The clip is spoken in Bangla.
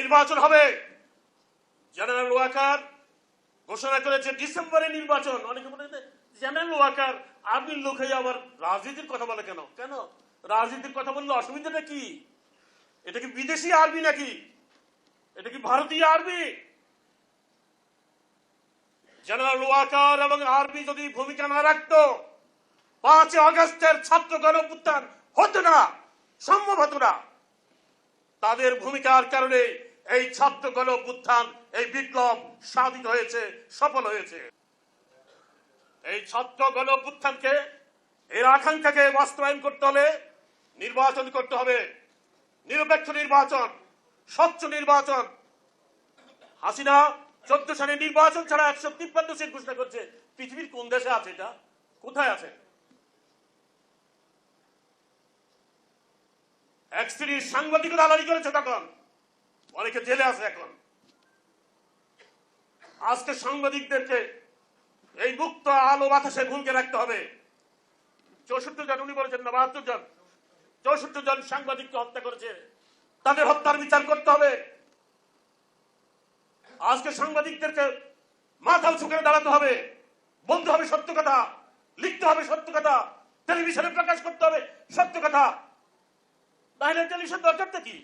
নির্বাচন হবে। জেনারেল ওয়াকার ঘোষণা করেছে ডিসেম্বরে নির্বাচন। অনেকে বলে জেনারেল ওয়াকার আর্মির লোক হয়ে আবার রাজনীতির কথা বলে কেন? কেন রাজনীতির কথা বললে অসুবিধাটা কি? এটা কি বিদেশি আর্মি নাকি? এটা কি ভারতীয় আর্মি? জেনারেল ওয়াকার এবং আর্মি যদি ভূমিকা না রাখতো 5 আগস্টের ছাত্র গণঅভ্যুত্থান হতো না, সম্ভব হতো না। তাদের ভূমিকার কারণে এই ছাত্র গণঅভ্যুত্থান, এই বিপ্লব সাধিত হয়েছে, সফল হয়েছে। এই ছাত্র গণঅভ্যুত্থানকে, এর আকাঙ্ক্ষাকে বাস্তবায়ন করতে হলে নির্বাচন করতে হবে, নিরপেক্ষ নির্বাচন, স্বচ্ছ নির্বাচন। হাসিনা 14 সালে নির্বাচন ছাড়া 153 সিট ঘোষণা করছে। পৃথিবীর কোন দেশে আছে এটা? কোথায় আছে? এক শ্রেণীর সাংবাদিকরা দালালি করেছে, তখন অনেকে জেলে আছে এখন। আজকে সাংবাদিকদেরকে এই মুক্ত আলো বাতাসে ভূমিকা রাখতে হবে। 64 জন, উনি বলেছেন না 72 জন, 64 জন সাংবাদিককে হত্যা করেছে, তাদের হত্যার বিচার করতে হবে। আজকে সাংবাদিকদেরকে মাথা উঁচু করে দাঁড়াতে হবে, বলতে হবে সত্য কথা, লিখতে হবে সত্য কথা, টেলিভিশনে প্রকাশ করতে হবে সত্য কথা। তাহলে টেলিভিশন দরকারটা কি?